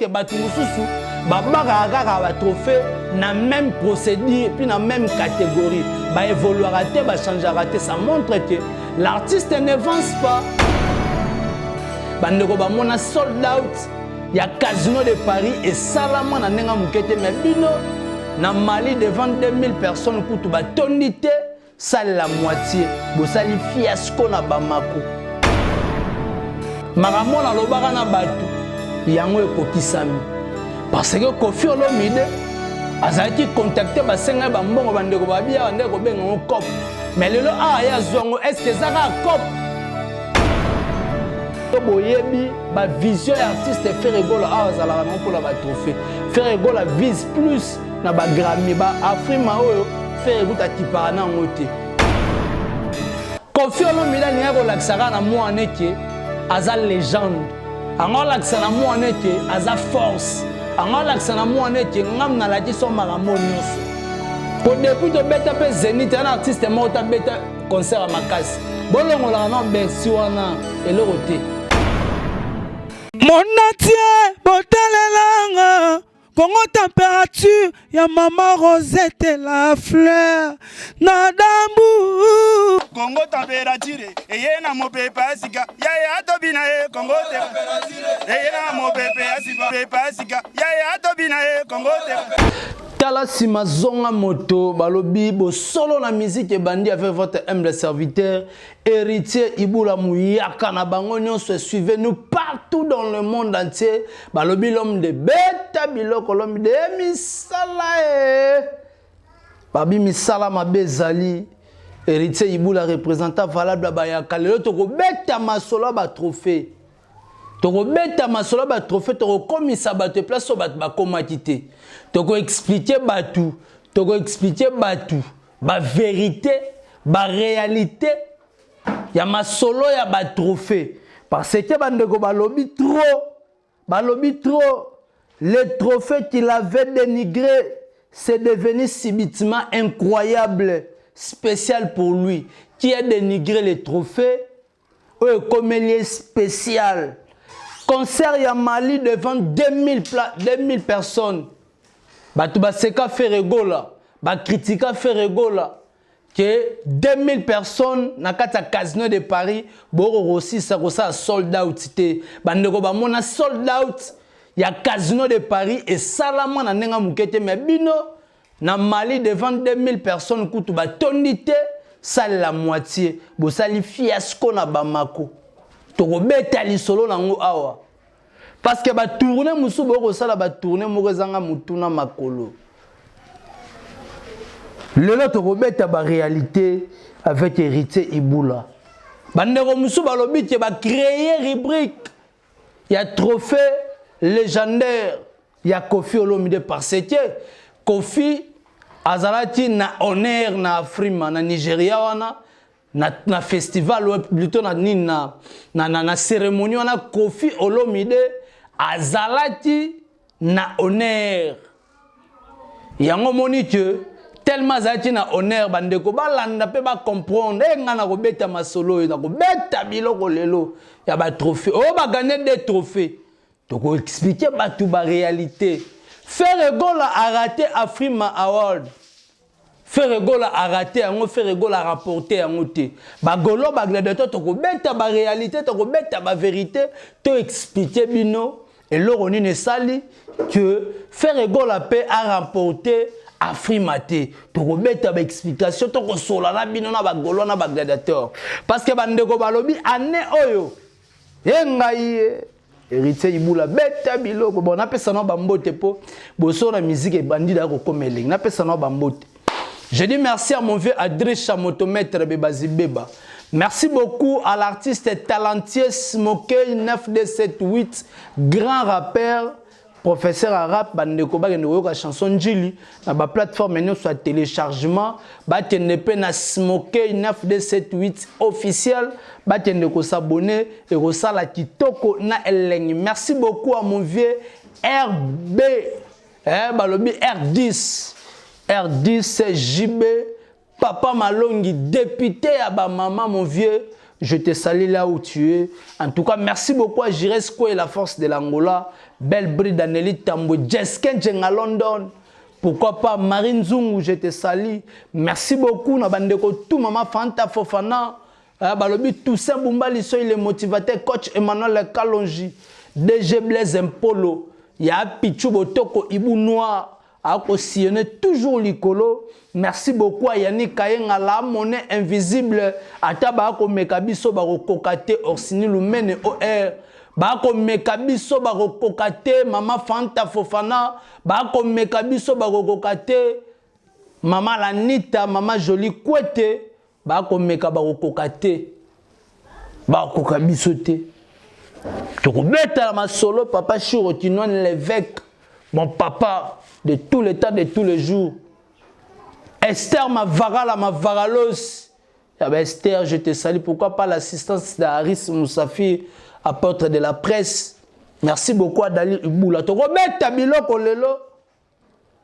que Batumususu, Babaka va trophée, na même procédure, puis na même catégorie. Bah évoluera, bah changera, ça montre que l'artiste n'avance pas. Bandeko ba mona sold out, il y a Casino de Paris et Salama na nenga mukete mais bino na Mali devant 2000 personnes pour tout ba tonité, ça la moitié, bo sali fiasco na Bamako. Maramona lobaka na batu, yango ekokisami. Parce que Koffi Olomide azaki contacté ba senga ba mbongo bandeko ba bia ndeko benga ngo cop. Mais lelo ya zongo est-ce que ça va cop? Boyebi ba vision artiste faire rigolo azala non pour la ba trophée. Faire rigolo vise plus na ba Grammy ba Afrima oyo faire rigolo tipara na ngote. Koffi Olomide ni ko laksara na mo aneke aza légende. Ango laksana mo aneke aza force. Ango laksana mo aneke ngam na lati so makambo nyonso. Pour depuis de beta pe Zénith un artiste mota beta concert à Makasi. Bolongo la non bersi wana elorote. Mon atier, botelelanga, Congo température, ya maman Rosette la fleur, nadambu. Congo température, eye na mo pepa sika, ya tobina Congo température, eye na mo pepa sika, ya tobina Congo température. Tala sima zonga moto balobi bo solo na musique bandi avec votre humble serviteur héritier Ibula Mouyaka na bango nyonso suivez-nous partout dans le monde entier balobi l'homme de beta biloko l'homme de misala babi misala mabezali héritier Ibula représentant valable bayaka lelo toko beta masolo ba trophée toko beta masolo ba trophée toko komisa ba te place ba komatité toko expliquer batou toko expliquer batou ba vérité ba réalité ya masolo ya ba trophée parce que bandeko balobi trop le trophée qu'il avait dénigré c'est devenu subitement incroyable spécial pour lui qui a dénigré les trophées comme lié spécial concert ya Mali devant 2000 personnes. Batu baseka feregola, ba critica feregola que 2000 personnes na kata Casino de Paris boro aussi ça sold out té bandeko ba mona sold out ya Casino de Paris et Salama na nenga mukete mais bino na Mali devant 2000 personnes kutu ba tonité ça la moitié bo sali fiasco na Bamako. Toko beta li solo nango awa parce que ba tourner musu boko sala ba tourner mokozanga mutuna makolo lelo toko beta ba réalité avec héritier Ibula bandeko musu balobi ke ba créer rubrique ya trophée légendaire ya Koffi Olomide parce que Koffi azalati na honneur na Afrima na Nigeria wana na festival ou plutôt na cérémonie on a Koffi Olomide azalati na honneur yango moni que tellement azalati na honneur bandeko balanda pe ba comprendre nga na ko beta masolo na ko beta biloko lelo ya ba trophée o ba gagner des trophées to ko expliquer ba tout ba réalité faire gola a raté Afrima Award faire gola a raté yango faire gola a rapporté yango te ba golo ba gladiateur to ko beta ba réalité to ko beta ba vérité to expliquer bino et l'oroni ne sali que faire gola paix a rapporté Afrimaté to ko beta ba explication to ko sola na bino na ba golo na ba gladiateur parce que bandeko balobi année oyo engai héritier Ibula beta biloko bon apesa na bambote po boso na musique e bandida ko komeling na pesa na bambote. Je dis merci à mon vieux Adrich Chamotomètre Bebazi Beba. Merci beaucoup à l'artiste talentueux Smokey 9278, grand rappeur, professeur arabe, bandeko ba la chanson Jili, na ba plateforme nous soit téléchargement, ba tenepe na Smokey 9278 officiel, ba teneko s'abonner et resala kitoko na eleng. Merci beaucoup à mon vieux RB, balobi R10. R10 JB, Papa Malongi, député à ba maman, mon vieux, je te salue là où tu es. En tout cas, merci beaucoup à Giresco et la force de l'Angola. Belle bride d'Anneli Tambo, Jesken Djenga London. Pourquoi pas Marine Zungu, je te salue. Merci beaucoup. Nabandeko tout maman Fanta Fofana. Balobi Toussaint Boumbali, il est motivateur, coach Emmanuel Kalonji. DG Blaise Mpolo. Il y a Pichou Botoko Ibou Noir. A sillonné toujours l'icolo. Merci beaucoup à Yannick Kayenga, la monnaie invisible. Ata Bako Mekabiso Baro Kokate, Orsini Lumene OR. Bako Mekabiso Baro Kokate, Maman Fanta Fofana. Bako Mekabiso Baro Kokate, Maman Lanita, Maman Jolie Kouete. Bako Mekabaro Kokate. Bako Kabisote. Tu remets ma solo, papa Chirotinoan l'évêque, mon papa de tous les temps, de tous les jours. Esther, ma varala, ma varalos. Esther, je te salue. Pourquoi pas l'assistance d'Aris Moussafi, apôtre de la presse. Merci beaucoup à Dali Uboula. Tu remets ta biloko lelo.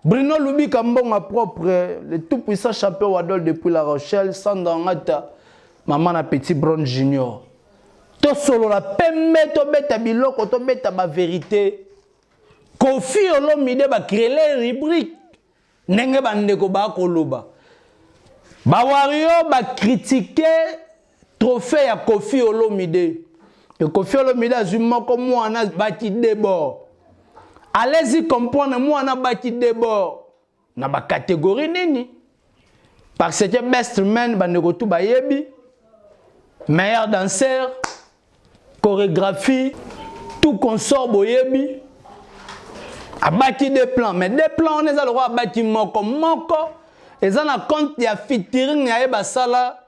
Bruno Loubi Kambonga propre, le tout puissant champion Wadol depuis La Rochelle, Sandangata, maman na petit Brown Junior. To solo la pemme to beta biloko to beta ma vérité. Kofi Olomide ba créer les rubriques. Nenge bandeko ba koloba. Ba wario ba critiquer trophée ya Kofi Olomide. Et Kofi Olomide azuma comme moi na bati débord. Allez-y comprendre moi na bati débord. Na ba catégorie nini. Parce que best man bandeko tout ba yebi. Meilleur danseur, chorégraphie, tout consort boyebi. A bâti des plans, mais des plans on est à le roi bâti moko. Et ça na compte il y a featuring ya eba sala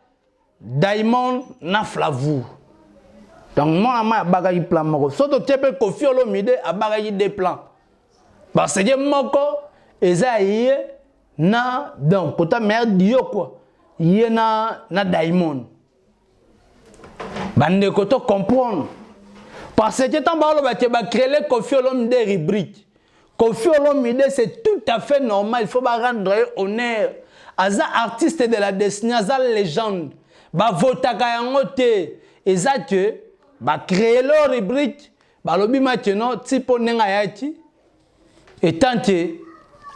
Diamond na Flavou. Donc moi ma bagayi plan moko. Soto tepe Kofi Olomide a bagayi des plans. Parce que moko eza yé na donc kota mère dio quoi. Yé na Diamond. Bande koto comprendre. Parce que tant balo ba créer Kofi Olomide rubrique. Kofi Olomide, c'est tout à fait normal. Il faut rendre honneur à ces artistes de la destinée, à ces légendes. Bah votaka yangote. Et ça que bah créer leur rubrique. Bah lobi maintenant tipo nenga yati. Et tant que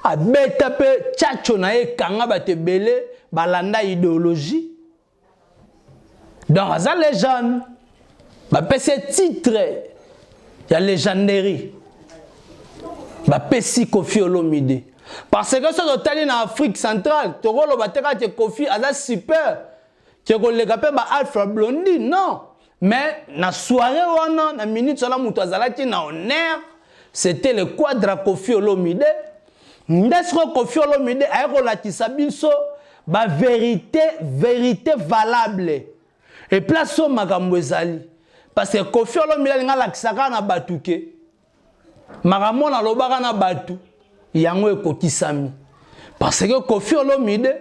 à beta pe tchacho na e kanga ba te belé bah landa idéologie. Donc à ces légendes, bah pe ce titre, il y a légenderie. Ba pesi Kofi Olomide. Parce que ça totali en Afrique centrale, tu vois le bateka te Kofi ada super. Tu vois le gapé ba Alpha Blondy non. Mais na soirée wana na minute sala muto azalaki na honneur, c'était le quadra Kofi Olomide. Ndesro Kofi Olomide a relatisa biso ba vérité valable. Et place au makambo ezali. Parce que Kofi Olomide nga lakisaka na batuke. Maramona lobaka na batu yango ekokisami parce que Kofi Olomide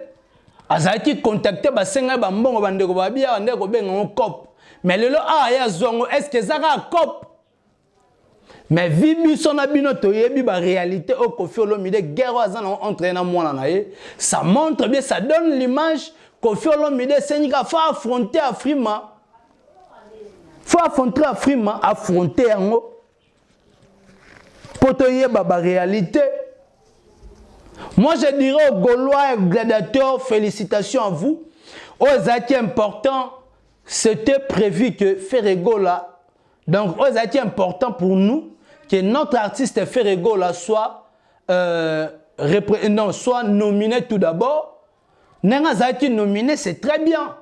azaki contacter basenga ba mbongo bandeko babia bandeko benga on cop mais lelo ya zongo est-ce que zaka cop mais vibi sona bino toyebi ba réalité au Kofi Olomide guerre azana entre na mwana na ye ça montre bien, ça donne l'image Kofi Olomide senika faut affronter Afrima, affronter yango pour te y la réalité. Moi je dirais aux Gaulois et gladiateurs, félicitations à vous. Aux actes importants, c'était prévu que Ferregola, donc aux actes importants pour nous, que notre artiste Ferregola soit nominé tout d'abord. N'engazaki nominé, c'est très bien.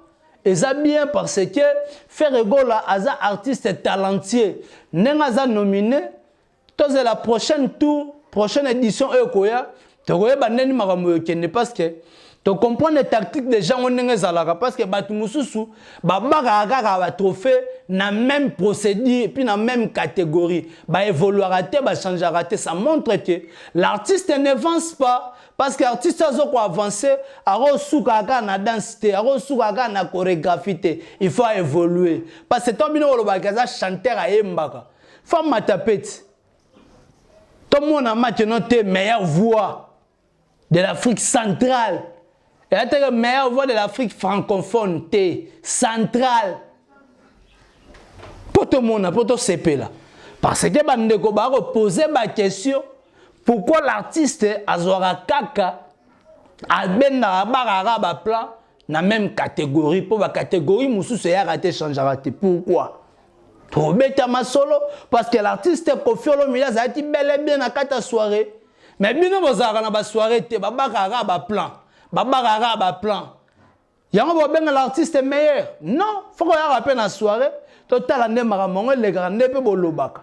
Et ça bien parce que Ferregola est un artiste talentueux. N'engaza nominé. C'est la prochaine édition tu parce que tu comprends les tactiques des gens parce que trophée na même procédure et puis na même catégorie évoluera changera, ça montre que l'artiste n'avance pas parce que l'artiste a avancé na densité na chorégraphie, il faut évoluer parce que ton chanteur à yembaka femme ma tapette. Tout le monde a maintenant la meilleure voix de l'Afrique centrale. Et la meilleure voix de l'Afrique francophone, centrale. Poto mona, poto sepe là. Parce que bandeko ba reposer ma question. Pourquoi l'artiste azwara kaka abenda barara ba plan na même catégorie pour la catégorie mususu ya raté changer raté. Pourquoi? Pour beta ma solo parce que l'artiste Koffi Olomide a été bel et bien à kata soirée. Mais bino bozara na ba soirée te ba barara ba plan. Ba barara ba plan. Yango ba benga l'artiste meilleur. Non, faut qu'on y rappelle na soirée. Total ande maramongo le grande pe bolobaka.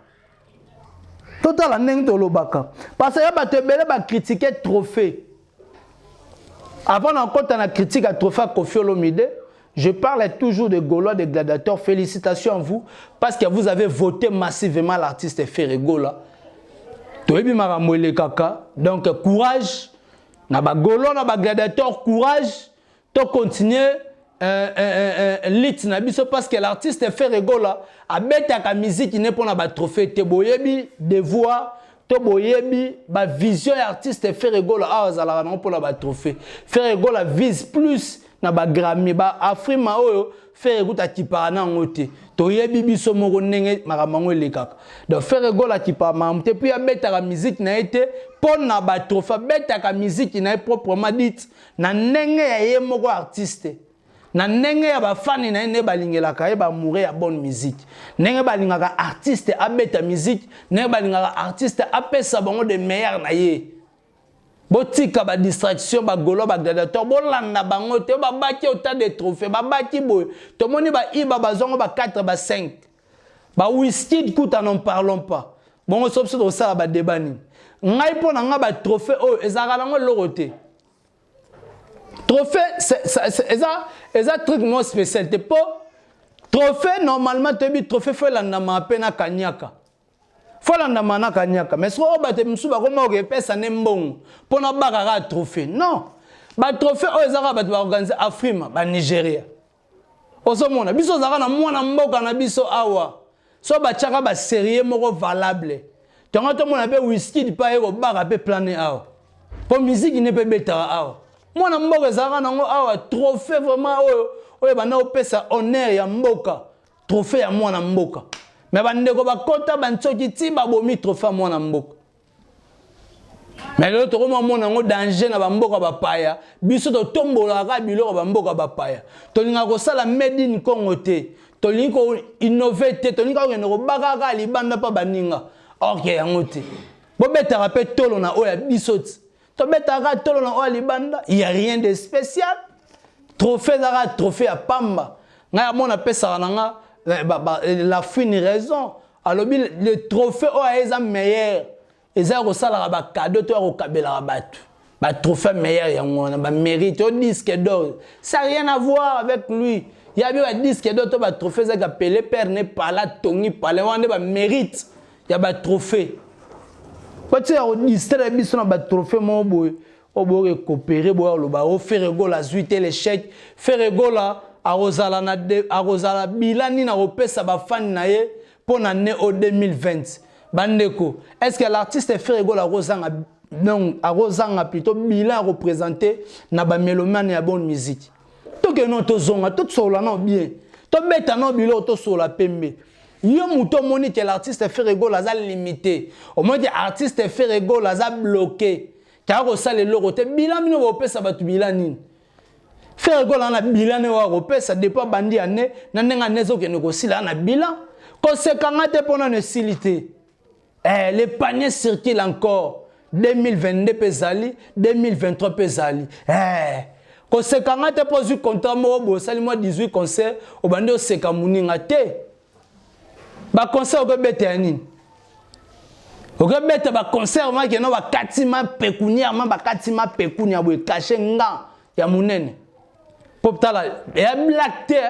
Total ande tolobaka. Parce que ba te belé ba critiquer trophée. Avant d'encore la critique à trophée Koffi Olomide, je parle toujours de Gaulois, des gladiateurs. Félicitations à vous parce que vous avez voté massivement l'artiste Ferregola. Donc courage, na ba Gaulois, na ba gladiateurs, courage, to continuer lit na biso parce que l'artiste Ferregola a bête à la musique qui n'est pas na ba trophée te boyebi devoir. Toboyebi ba vision artiste Ferregola azala na pour la trophée Ferregola vise plus na ba Grammy ba Afrima oyo Ferregola tipara na ngote toyebi biso moko ndenge maramango lekaka donc Ferregola tipara mamte puis abeta la musique na été pour na ba trophée beta ka musique na proprement dit na ndenge ya ye moko artiste na ndenge ya ba fani na ne balingelaka ba mourir ya bonne musique ndenge balingaka artiste abeta musique ndenge balingaka artiste apesa bango de meilleur na ye botika ba distraction ba golo ba gladiateur bolanda bango te ba baki autant de trophées ba baki boy to moni ba iba bazongo ba 4 ba 5 ba whisky kuta n'en parlons pas bongo sob so ça ba debani ngai pona nga ba trophée o ezaka nango lorote. Trophée, c'est un truc non spécial. Trophée, normalement, tu as trophée, il faut l'andama à peine à Kanyaka. Il faut l'andama à Kanyaka. Mais si on bat Moussou, comment on repère ça n'est bon pour ne pas avoir un trophée. Non. Le trophée, les Arabes vont organiser Afrima, au Nigeria. Au Somona, biso zara na mwana mboka na biso awa. So ba chaka ba sérieux moko valable. Tu as mon appel whisky di pa ego bar appel plané awa. Pour musique il ne peut beta awa. Moi, je suis un trophée vraiment. Je suis un honneur ya mboka. Trophée à moi na mboka. Mais je suis un trophée à moi na mboka. Mais l'autre, je suis un danger na mboka bapaya. Biso to tombola ka biloko ba mboka bapaya. Tolinga ko sala made in Congo te. Tolinga ko innover te. Tolinga ko ngeno baka ka libanda pa baninga. OK, yango te. Bo beta rappel tolo na oya bisoti. Il n'y a rien de spécial. Trophée à Pamba. La fine raison. Alors, le trophée est meilleur. Les gens qui ont cadeau, le trophée meilleur, il y a mérite. Un disque d'or. Ça n'a rien à voir avec lui. Il y a un disque d'or, un trophée qui est appelé Père Nepala, Tony Palais. Il y a mérite. Il y a un trophée. Quand tu as distrait un trophée, on va coopérer, on va faire la suite et l'échec. Faire la Rosala Bilani na repesa ba fan na ye pour l'année 2020. Bandeko, est-ce que l'artiste fait la Rosanga non, a Rosanga plutôt bilan représenté na ba mélomane ya bonne musique. Tout que non to zonga tout sola non bien. To beta non bilo to sola pembe. Yo mouton moni que l'artiste Ferregola a limité. Au moins que l'artiste Ferregola a bloqué. Car au sale l'orote bilan mino européen ça va tout bilan ni. Ferregola na bilan européen ça dépend bandi année na nenga nezo que négocie là na bilan. Conséquemment te pendant une silité. Les paniers circulent encore 2022 pesali 2023 pesali. Conséquemment te pose contrat mo bo sali moi 18 concerts au bandi au seka muninga te. Ba concert au bete anine. Au bete ba concert ma ke no ba katima pekunièrement ba katima pekunia bo caché nga ya munene. Poptala ya black te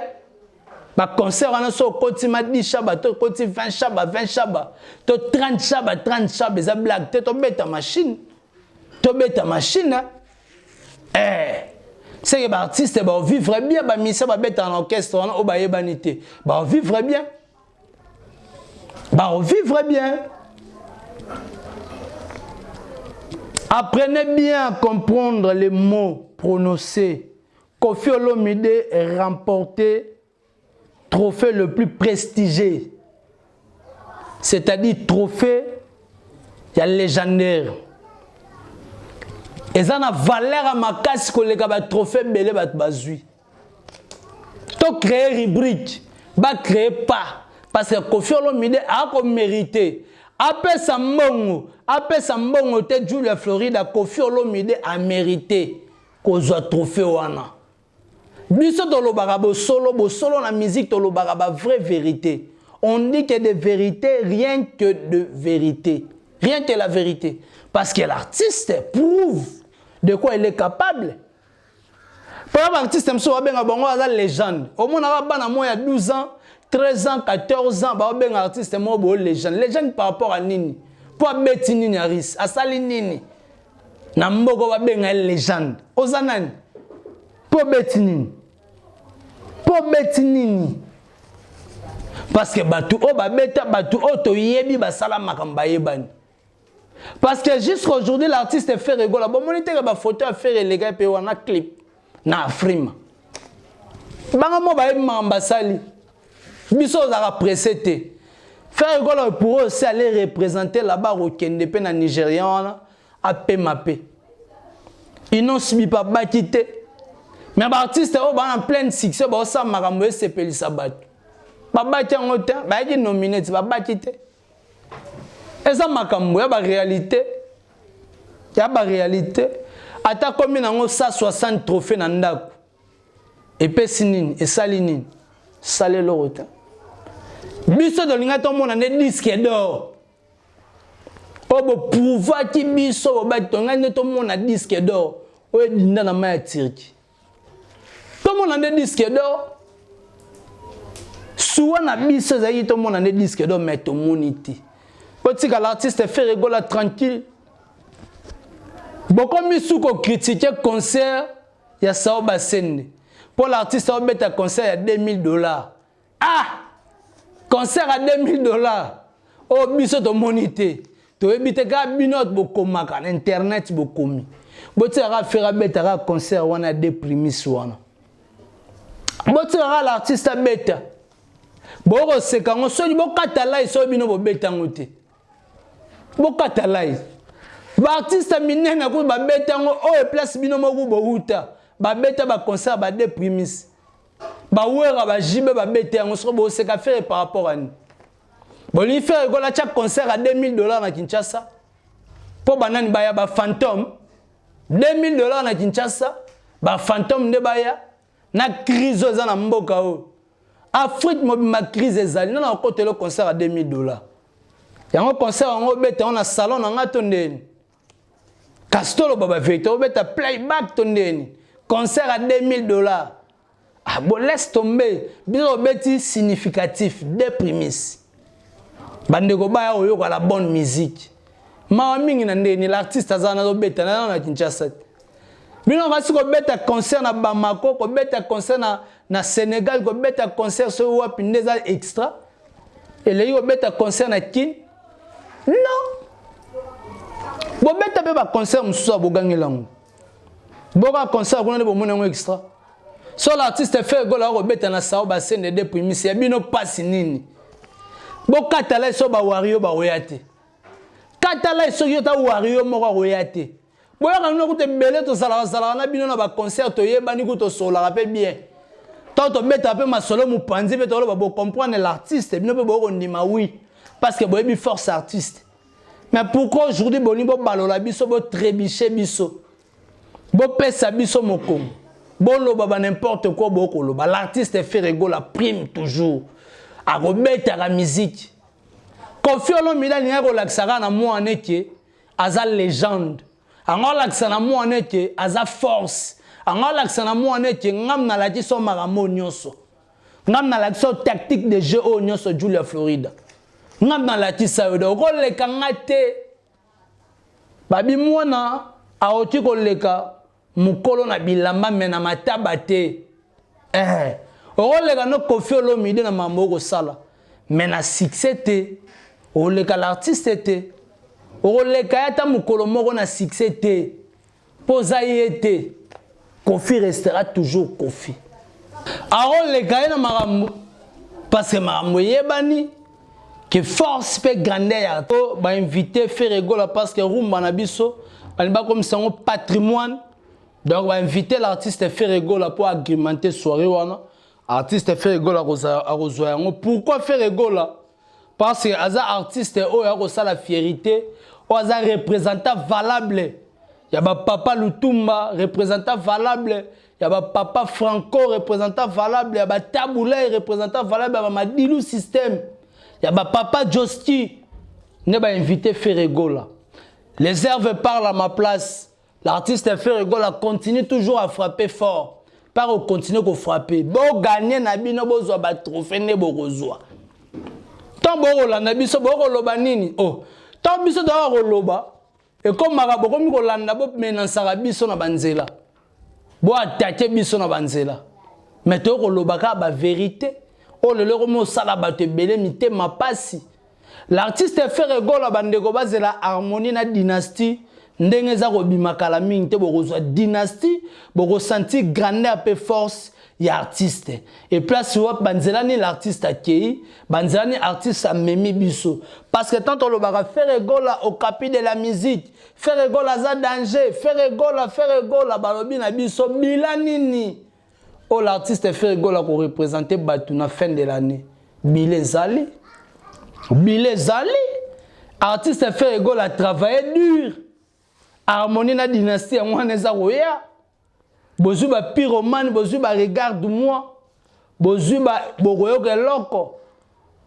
ba concert ana so kotima 10 chaba to koti 20 chaba 20 chaba to 30 chaba za black te to beta machine. To beta machine. C'est que ba artiste ba vivre bien ba misa ba beta en orchestre on ba yebanité. Ba vivre bien. Bah, vivre bien. Apprenez bien à comprendre les mots prononcés. Koffi Olomide remporté trophée le plus prestigieux. c'est-à-dire trophée, il y a légendaire. Et ça a valeur à ma casse que les trophée belé bat bazui. To créer rubrique, ba créer pas parce que Kofi Olomide a comme mérité. Après sa mbongo te Julia Florida Kofi Olomide a mérité qu'on soit trophée wana. Biso to lo barabo solo la musique to lo baraba vraie vérité. On dit que de vérité, rien que de vérité. Rien que la vérité. Parce que l'artiste prouve de quoi il est capable. Pour l'artiste, il y a une légende. Au moins, il y a 12 ans, 13 ans, 14 ans, il y a un artiste, il y a une légende. Légende par rapport à Nini. Pour Betty Nini Aris, à Sali Nini. Il y a une légende. Ozanan. Pour Betty Nini. Pour Betty Nini. Parce que Batou O Babeta Batou O to yebi basala makamba yebani. Parce que jusqu'à aujourd'hui l'artiste fait rigolo. Bon monité ba photo à faire les gars pe wana clip na Afrima. Banga mo ba ambasali. Biso za pressé. Faire rigolo pour eux c'est aller représenter là-bas au Kende pe na Nigérian à Pemapé. Ils n'ont subi pas bakité. Mais l'artiste o ba en plein succès ba ça makambo se peli sabat. Babati en hauteur, bah il est nominé, tu vas battre. Et ça m'a comme il y a la réalité, il y a la réalité. Ata combien on 160 trophées dans ndaku. Et pesinine et salinine, salé le hauteur. Biso de l'ingaton mon ane disque d'or. Oh bo pouvoir qui biso battre ton ane ton mon a disque d'or. Oh dinda na ma tirki. Ton mon ane disque d'or. Souvent, na biso zayi to mona ne disque do mettre monité. Quand l'artiste fait rigoler tranquille. Beaucoup misu ko critiquer concert, il y a ça au bassin. Pour l'artiste on met un concert à $2000. Ah! Concert à $2000. Oh biso to monité. To ebite ka binot bokoma kan internet bokomi. Botira faire betara concert wana déprimé wana. Botira l'artiste beta. Boro sekango so bo katalai so bino bo betango te. Bo katalai. Ba artiste minena ko ba betango o e place bino mo bo huta. Ba beta ba concert ba de primis. Ba wera ba jibe ba betango so bo seka faire par rapport à ni. Bon li faire ko la chaque concert à $2000 na Kinshasa. Po banani baya ba Phantom $2000 na Kinshasa. Ba Phantom de baya na crise za na mboka o. Afrique ma crise ezali non côté le concert à $2000. Il y a un concert en obeta on a salon en atondeni. Castolo baba vérité obeta playback tondeni. Concert à $2000. Ah bon laisse tomber. Bien obeti significatif des prémices. Bandeko baya oyo kwa la bonne musique. Ma mingi na ndeni l'artiste azana obeta na Kinshasa. Bino va ko beta concert na Bamako, ko beta concert na Sénégal, ko beta concert sur wapi ndeza extra. Et là ko beta concert na Kin. Non. Bo beta be ba concert mususu abogangelango. Bo ba concert kuna bo mona extra. So l'artiste fait gola ko beta na sao ba scène de primis ya bino passe nini. Bo katala so ba wario ba oyate. Katala so yota wario moko oyate. Boya quand nous écoutons belé to sala na bino na ba concert to yebani ko to sola rappel bien. Tant to mettre un peu ma solo mu panzi pe to ba comprendre l'artiste bino pe bo ndima oui parce que boyebi force artiste. Mais pourquoi aujourd'hui boni bo balola biso bo trébicher biso. Bo pesa biso moko. Bon lo ba n'importe quoi bo ko lo ba l'artiste fait rigolo la prime toujours. A remettre la musique. Kofi Olomide ni ko laksara na mo aneke aza légende. Angol laksana mo aneke aza force. Angol laksana mo aneke ngam na la tiso maramo nyonso. Ngam na la tiso tactique de jeu o nyonso Julia Florida. Ngam na la tisa yodo ko leka ngate. Babi mwana aoti ko leka mukolo na bilamba mena mataba te. O leka no Kofi Olomide na mambo ko sala. Mena succès te. O leka l'artiste te. O leka yata mukolo moko na succès te. Posa yete. Kofi restera toujours Kofi. A o leka na marambo parce que marambo yebani que force peut grandeur ba inviter Ferregola parce que rumba na biso ba comme c'est un patrimoine. Donc, on va inviter l'artiste Ferregola pour agrémenter soirée. Artiste Ferregola, pourquoi Ferregola? Parce que les artistes ont la fierté, ont un représentant valable. Il y a papa Lutumba, représentant valable. Il y a papa Franco, représentant valable. Il y a Taboulay, représentant valable. Il y a Madilou System. Il y a papa Josti. On va inviter Ferregola. Les herbes parlent à ma place. L'artiste Ferregola continue toujours à frapper fort. Par au continuer à frapper. Bon gagner nabino bozo ba trophée ne borozwa. Tant borola nabiso boroloba nini. Oh, tant biso da roloba. Et comme marabo comme ko landa bo menansara biso na banzela. Bo attaquer biso na banzela. Mais to roloba ka ba vérité. Oh le mo sala ba te belé mité ma pasi. L'artiste Ferregola bandeko bazela harmonie na dynastie. Ndenge za kobimakala mingi te bokozwa dynastie bokosenti grandeur pe force ya artiste et place wap banzela ni l'artiste akei banzela ni artiste amemi biso parce que tant on le baka Ferregola au capi de la musique Ferregola za danger Ferregola balobi na biso bilanini oh l'artiste Ferregola ko représenter batu na fin de l'année bilezali artiste Ferregola travailler dur. Harmonie na dynastie moi neza roya bozu ba pyromane bozu ba regarde-moi bozu ba boroyo ke loko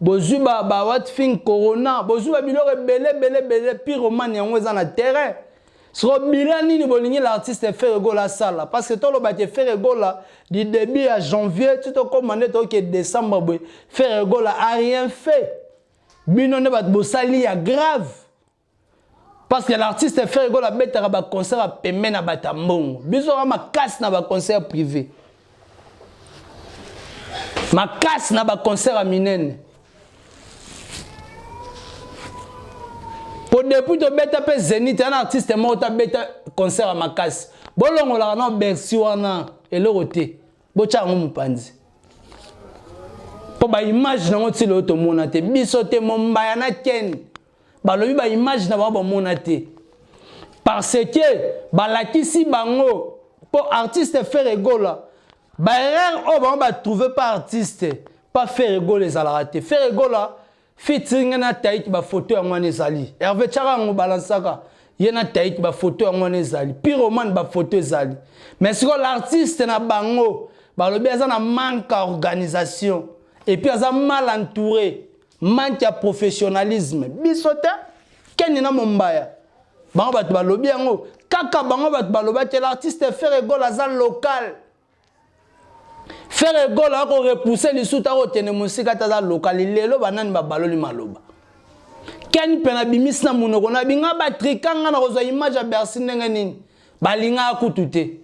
bozu ba what fin corona bozu ba biloko belé pyromane yango eza na terrain so bilani ni bolingi l'artiste Ferregola sala parce que tolo ba te Ferregola du début à janvier tout au commandé to que décembre boy Ferregola a rien fait bino ne ba bosali ya grave. Parce que l'artiste Ferregola betara ba concert à paiement na batambongo. Biso ma casse na ba concert privé. Ma casse na ba concert à minene. Pour depuis to beta pe Zénith un artiste mort ta beta concert à ma casse. Bolongo la na Bercy wana eloroté. Bocha ngo mupanzi. Po ba image na ngoti lo to mona te biso te mombaya na ken. Balobi ba image na ba monate parce que balakisi bango pour artiste Ferregola ba erreur ba trouver pas artiste pas Ferregola les ala raté Ferregola featuring na taïk ba photo ya ngwane zali Hervé Chara ngo balansaka yena taïk ba photo ya ngwane zali Pyromane ba photo zali mais si l'artiste na bango balobi aza na manque d'organisation et puis aza mal entouré. Manque de professionnalisme. Bisote, ken na mombaya. Bango bat balobi yango. Kaka bango bat baloba que l'artiste Ferregola za local. Ferregola ko repousser li suta ko tene musika ta za local lelo banani ba baloli maloba. Ken pena bimis na munoko na binga ba trikanga na kozwa image ya Bercy ndenge nini. Balinga akutute.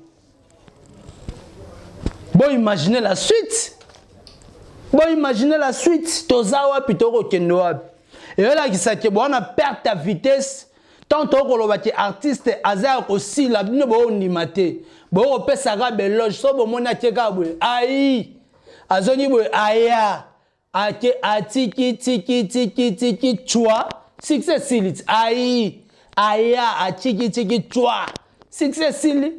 Bon imaginez la suite. Bon, imaginez la suite. Tozawa pitoko kendoab. Et là, qui s'est bon, on a perte ta vitesse. Tant que artiste, azar aussi, la bine bon nimate. Bon, on peut s'arraber beloge. So bon, mon aïe. Aïe. Azoni bo aya. Ake tiki chua. Success silit. Aïe. Aya tiki chua. Success silit.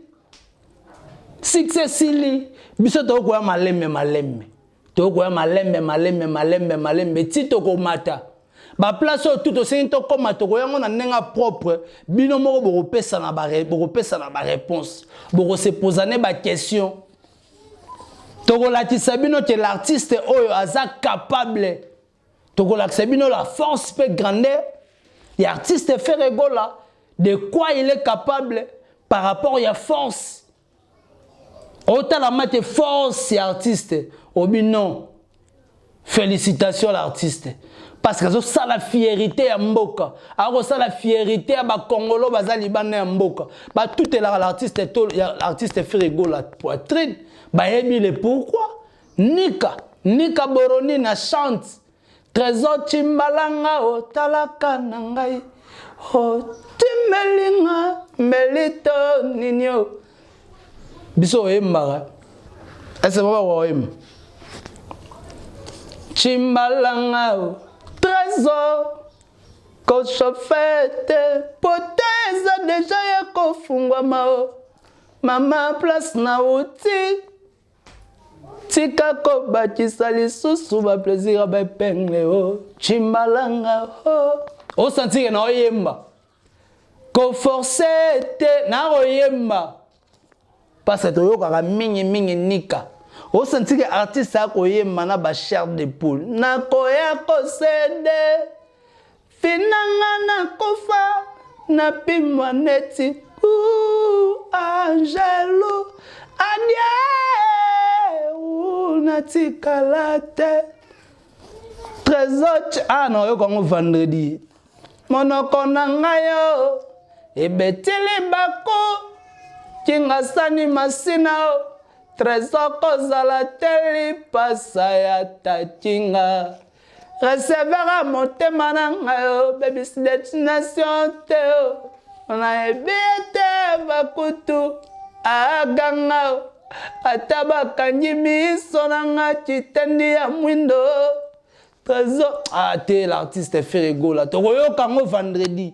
Biso to ko malemme. Toko ya malembe tito ko mata ba place tout aussi to ko mata ko yango na nenga propre bino moko bo pesa na ba réponse bo se poser ba question toko la tisabino que l'artiste oyo aza capable toko la tisabino la force pe grandeur l'artiste Ferregola de quoi il est capable par rapport à force. Autant la mate force artiste. Obi non. Félicitations à l'artiste. Parce que ça la fierté à Mboka. Alors ça la fierté à Congolo bazali bana Mboka. Ba tout est là l'artiste Ferregola poitrine. Ba yebi le pourquoi? Nika Boroni na chante. Trésor Chimbalanga o talaka nangai. O timelinga melito ninyo. Biso emba. Est-ce que vous Chimbalanga, trésor kochofete poteza deja ya kofungwa mao mama place na uti tika ko bakisa lisusu ba plaisir ba pengle o chimbalanga o sentire na oyemba ko forcete na oyemba parce que yoka mingi nika o sentire artiste akoyemba na ba chair de poule na koya ko cede finanga na kofa na pimwa neti angelo adie nati kalate trésor non yo kongo vendredi monoko na ngayo ebetili bako kinga sani masina trésor kozala teli pasa ya takinga recevera motema na ngayo baby's destination teo na ebete bakutu aganga ataba kanyi miso na nga chitendi ya mwindo trésor te l'artiste Ferrego la tokoyoka ngo vendredi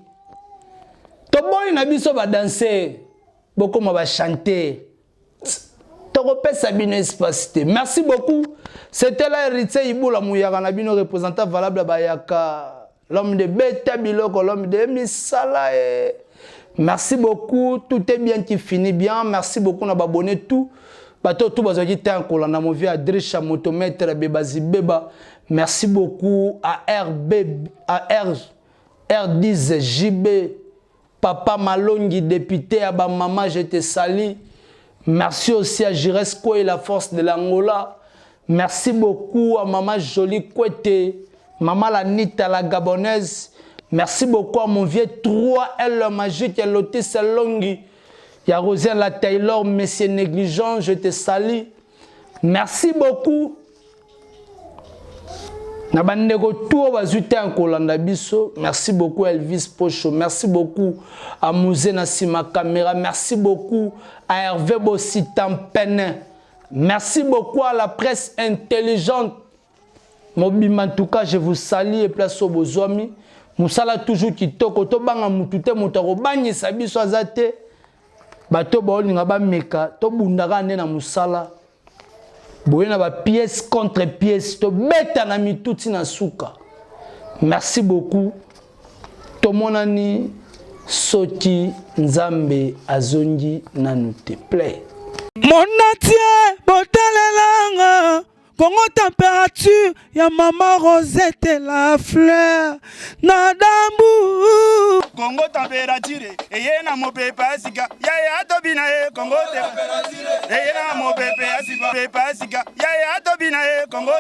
toboni na biso ba danser beaucoup ma ba chanter tokopesa bino espacité. Merci beaucoup. C'était là Héritier Iboula Mouyaka na bino représentant valable bayaka l'homme de Beta Biloko, l'homme de Misala. Merci beaucoup. Tout est bien qui finit bien. Merci beaucoup na abonné tout. Bato tout bazaki tankola na movie Adrisha motomètre Bebazi Beba. Merci beaucoup à R10 JB Papa Malongi député à ba maman je te salue. Merci aussi à Jiresco et la force de l'Angola. Merci beaucoup à maman Jolie Kouete, maman Lanita la Gabonaise. Merci beaucoup à mon vieux 3L le magique et Lotis Longi. Il y a Rosien la Taylor, Monsieur Négligent, je te salue. Merci beaucoup. Merci beaucoup Elvis Pocho. Merci beaucoup à Mouzé Nassima Caméra. Merci beaucoup à Hervé Bossi Tampenin. Merci beaucoup à la presse intelligente. Mobima, en tout cas, je vous salue et place au Bozomi. Moussala toujours qui toko to banga mutute mutaro banyi sabiso azate. Bato baoli ngaba meka to bundaka ne na musala. Boyena ba pièce contre pièce to beta na mituti na suka. Merci beaucoup. Tomonani Soti Nzambe Azongi Nanute play. Mon natie botalelanga Congo température ya maman Rosette la fleur na dambu Congo température eye na mopepa sika ya tobina Congo température eye na mopepa sika ya tobina Congo